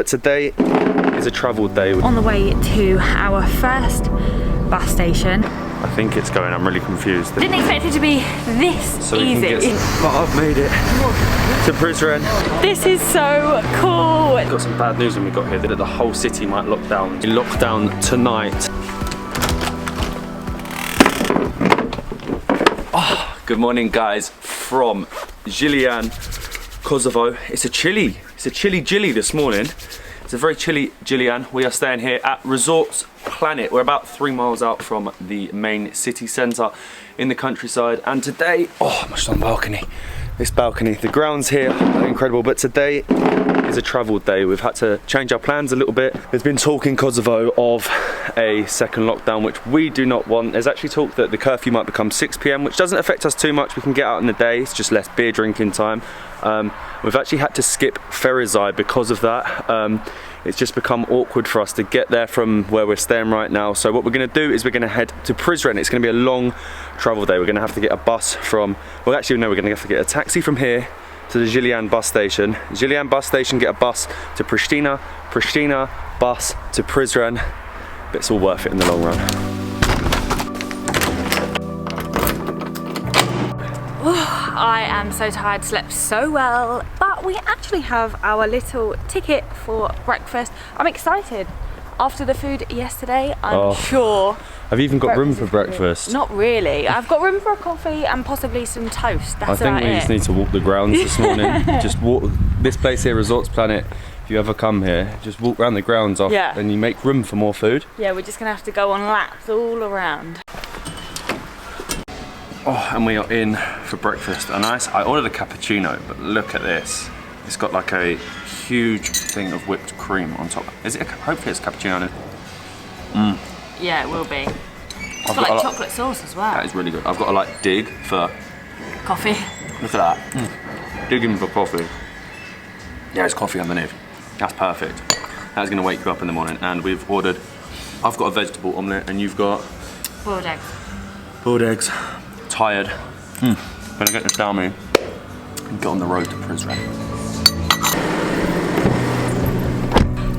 but today is a travel day. On the way to our first bus station. I think it's going, I'm really confused. Didn't expect it to be this easy. But I've made it to Prizren. This is so cool. Got some bad news when we got here, that the whole city might lock down. We lock down tonight. Oh, good morning guys from Gillian, Kosovo. It's a chilly Gilly this morning. It's a very chilly Gillian. We are staying here at Resorts Planet. We're about 3 miles out from the main city centre in the countryside. And today, oh, I'm just on the balcony. This balcony, the grounds here are incredible, but today is a travel day. We've had to change our plans a little bit. There's been talk in Kosovo of a second lockdown, which we do not want. There's actually talk that the curfew might become 6 p.m, which doesn't affect us too much. We can get out in the day, it's just less beer drinking time. We've actually had to skip Prizren because of that. It's just become awkward for us to get there from where we're staying right now. So what we're gonna do is we're gonna head to Prizren. It's gonna be a long travel day. We're gonna have to get a bus from, well actually no, we're gonna have to get a taxi from here to the Gillian bus station. Gillian bus station, get a bus to Pristina, Pristina bus to Prizren. But it's all worth it in the long run. I am so tired, slept so well, but we actually have our little ticket for breakfast. I'm excited. After the food yesterday, I'm sure. Have you even got room for breakfast? Not really. I've got room for a coffee and possibly some toast. That's I think we just need to walk the grounds this morning. Just walk this place here, Resorts Planet. If you ever come here, just walk around the grounds off and you make room for more food. Yeah, we're just gonna have to go on laps all around. Oh, and we are in for breakfast. And I ordered a cappuccino, but look at this. It's got like a huge thing of whipped cream on top. Is it? Hopefully it's cappuccino. Yeah, it will be. It's got like chocolate sauce as well. That is really good. I've got to like dig for coffee. Look at that. Digging for coffee. Yeah, there's coffee underneath. That's perfect. That's gonna wake you up in the morning. And we've ordered, I've got a vegetable omelette and you've got boiled eggs. Boiled eggs. Tired. Gonna get this down me and get on the road to Prizren.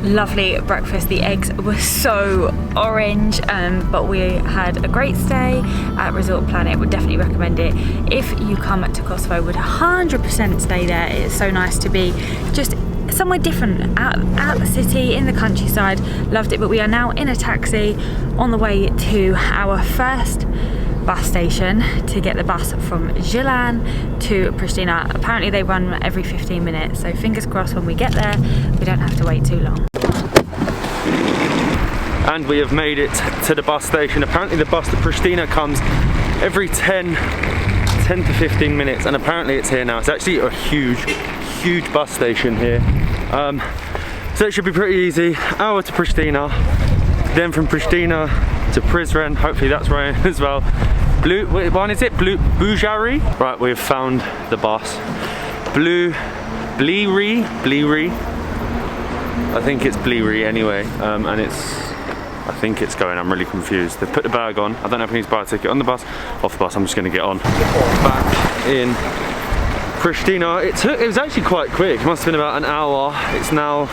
Lovely breakfast. The eggs were so orange, but we had a great stay at Resort Planet. Would definitely recommend it. If you come to Kosovo, would 100% stay there. It's so nice to be just somewhere different, out the city, in the countryside. Loved it. But we are now in a taxi on the way to our first bus station to get the bus from Gillian to Pristina. Apparently they run every 15 minutes, so fingers crossed when we get there we don't have to wait too long. And we have made it to the bus station. Apparently the bus to Pristina comes every 10 to 15 minutes, and apparently it's here now. It's actually a huge bus station here. So it should be pretty easy. Hour to Pristina, then from Pristina to Prizren. Hopefully that's right as well. Which one is it? Bujari? Right, we've found the bus. Bleary. I think it's Bleary anyway, and I think it's going, I'm really confused. They've put the bag on. I don't know if I need to buy a ticket on the bus. Off the bus, I'm just gonna get on. Back in Pristina. It was actually quite quick. It must have been about an hour. It's now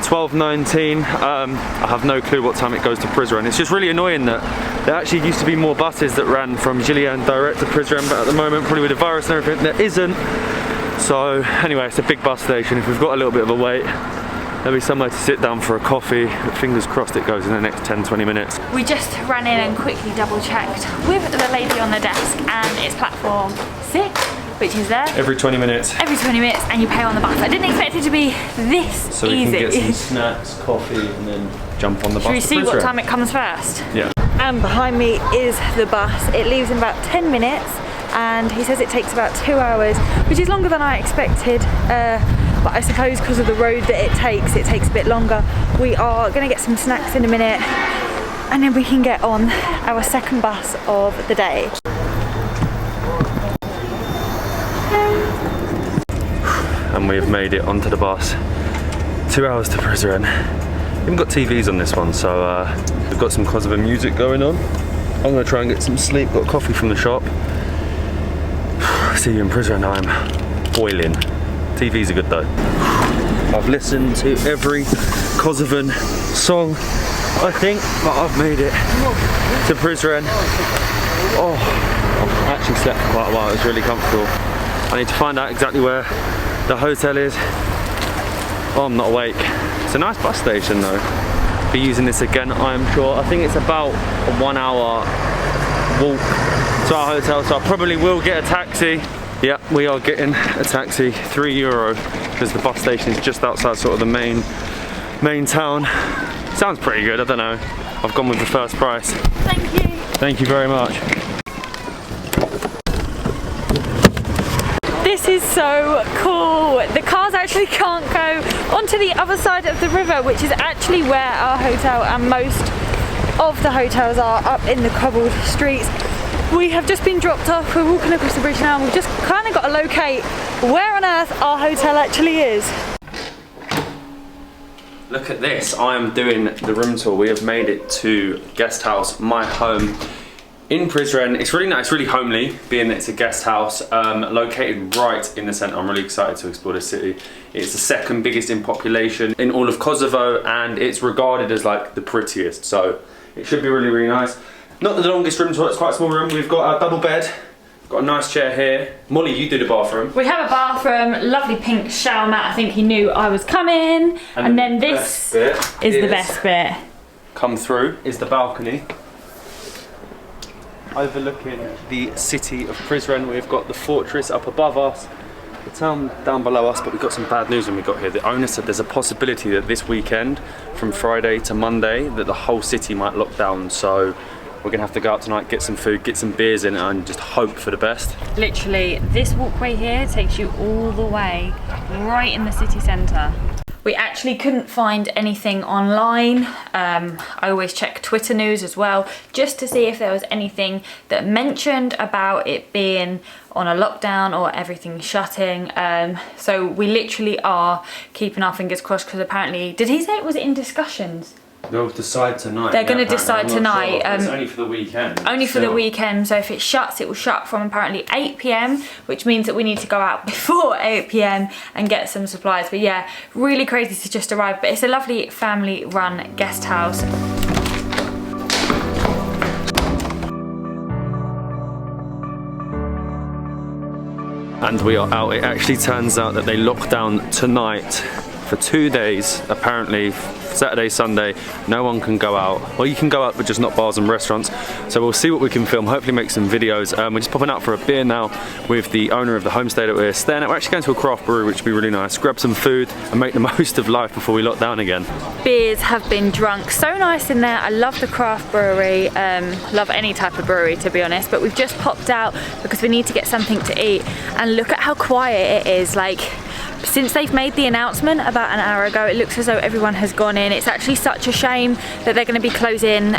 12:19. I have no clue what time it goes to Prizren. It's just really annoying that there actually used to be more buses that ran from Gillian direct to Prizren, but at the moment, probably with the virus and everything, there isn't. So anyway, it's a big bus station. If we've got a little bit of a wait, there'll be somewhere to sit down for a coffee. But fingers crossed it goes in the next 10-20 minutes. We just ran in and quickly double checked with the lady on the desk, and it's platform 6. Which is there. Every 20 minutes. Every 20 minutes, and you pay on the bus. I didn't expect it to be this easy. So we can get some snacks, coffee, and then jump on the bus. Should we see what time it comes first? Yeah. And behind me is the bus. It leaves in about 10 minutes, and he says it takes about 2 hours, which is longer than I expected. But I suppose because of the road that it takes a bit longer. We are gonna get some snacks in a minute, and then we can get on our second bus of the day. And we've made it onto the bus. 2 hours to Prizren. We haven't got TVs on this one, so we've got some Kosovo music going on. I'm gonna try and get some sleep, got coffee from the shop. See you in Prizren. I'm boiling. TVs are good though. I've listened to every Kosovan song, I think, but I've made it to Prizren. Oh, I've actually slept for quite a while. It was really comfortable. I need to find out exactly where the hotel is. Oh, I'm not awake. It's a nice bus station though. Be using this again, I'm sure. I think it's about a 1 hour walk to our hotel, so I probably will get a taxi. Yeah, we are getting a taxi, €3, because the bus station is just outside sort of the main town. Sounds pretty good, I don't know. I've gone with the first price. Thank you. Thank you very much. This is so cool. The cars actually can't go onto the other side of the river, which is actually where our hotel and most of the hotels are, up in the cobbled streets. We have just been dropped off. We're walking across the bridge now and we've just kind of got to locate where on earth our hotel actually is. Look at this, I am doing the room tour. We have made it to Guesthouse, my home in Prizren. It's really nice, really homely, being that it's a guest house located right in the centre. I'm really excited to explore this city. It's the second biggest in population in all of Kosovo, and it's regarded as like the prettiest, so it should be really, really nice. Not the longest room tour, it's quite a small room. We've got a double bed, got a nice chair here. Molly, you do the bathroom. We have a bathroom, lovely pink shower mat. I think he knew I was coming. And then this is the best bit. Come through is the balcony. Overlooking the city of Prizren. We've got the fortress up above us, the town down below us, but we got some bad news when we got here. The owner said there's a possibility that this weekend, from Friday to Monday, that the whole city might lock down, so we're gonna have to go out tonight, get some food, get some beers in, and just hope for the best. Literally, this walkway here takes you all the way right in the city centre. We actually couldn't find anything online. I always check Twitter news as well, just to see if there was anything that mentioned about it being on a lockdown or everything shutting. So we literally are keeping our fingers crossed, because apparently, did he say it was in discussions? They'll decide tonight. They're going to decide tonight. Sure. It's only for the weekend. Only for the weekend, so if it shuts, it will shut from apparently 8 PM, which means that we need to go out before 8 PM and get some supplies. But yeah, really crazy to just arrive. But it's a lovely family-run guest house. And we are out. It actually turns out that they lock down tonight for 2 days, apparently. Saturday, Sunday, no one can go out. Well, you can go out, but just not bars and restaurants. So we'll see what we can film, hopefully make some videos. We're just popping out for a beer now with the owner of the homestay that we're staying at. We're actually going to a craft brewery, which would be really nice. Grab some food and make the most of life before we lock down again. Beers have been drunk. So nice in there. I love the craft brewery. Love any type of brewery, to be honest. But we've just popped out because we need to get something to eat. And look at how quiet it is. Like, since they've made the announcement about an hour ago, it looks as though everyone has gone in. It's actually such a shame that they're going to be closing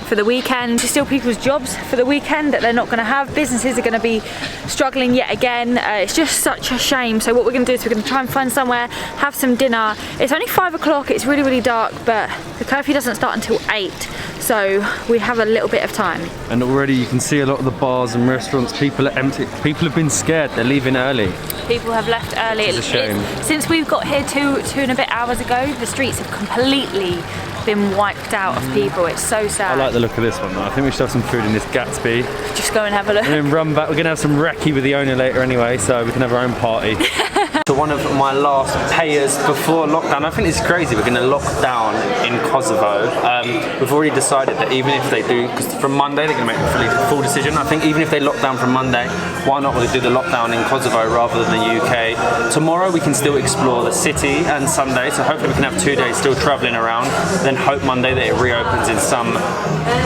for the weekend. To steal people's jobs for the weekend that they're not going to have. Businesses are going to be struggling yet again. It's just such a shame. So what we're going to do is we're going to try and find somewhere, have some dinner. It's only 5 o'clock, it's really, really dark, but the curfew doesn't start until 8. So we have a little bit of time. And already you can see a lot of the bars and restaurants, people are empty. People have been scared, they're leaving early. People have left early. It's a shame. Since we've got here two and a bit hours ago, the streets have completely been wiped out of people. It's so sad. I like the look of this one though. I think we should have some food in this Gatsby. Just go and have a look. And then run back. We're going to have some recce with the owner later anyway, so we can have our own party. So one of my last payers before lockdown, I think it's crazy, we're going to lock down in Kosovo. We've already decided that even if they do, because from Monday they're going to make a full decision, I think even if they lock down from Monday, why not do the lockdown in Kosovo rather than the UK? Tomorrow we can still explore the city, and Sunday, so hopefully we can have 2 days still travelling around, then hope Monday that it reopens in some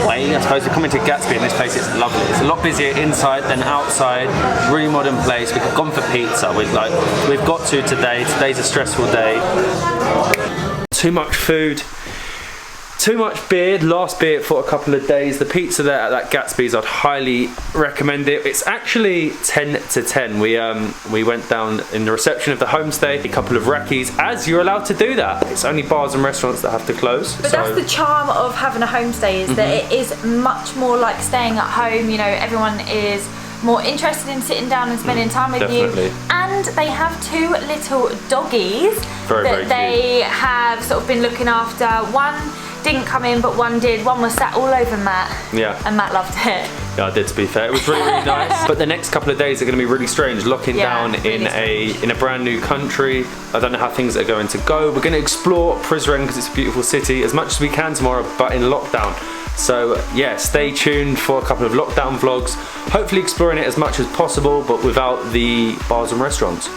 way. I suppose we're coming to Gatsby, and this place is lovely. It's a lot busier inside than outside, really modern place. We've gone for pizza, we've got to today. Today's a stressful day. Too much food, too much beer. Last beer for a couple of days. The pizza there at that Gatsby's, I'd highly recommend it. It's actually 10 to 10. We went down in the reception of the homestay, a couple of recce's, as you're allowed to do that. It's only bars and restaurants that have to close. But that's the charm of having a homestay, is that it is much more like staying at home. You know, everyone is more interested in sitting down and spending time with definitely. you. And they have 2 little doggies that they have sort of been looking after. One didn't come in, but one did. One was sat all over Matt. Yeah. And Matt loved it. Yeah, I did, to be fair. It was really, really nice. But the next couple of days are going to be really strange, locking down in a brand new country. I don't know how things are going to go. We're going to explore Prizren because it's a beautiful city as much as we can tomorrow, but in lockdown. So yeah, stay tuned for a couple of lockdown vlogs. Hopefully exploring it as much as possible, but without the bars and restaurants.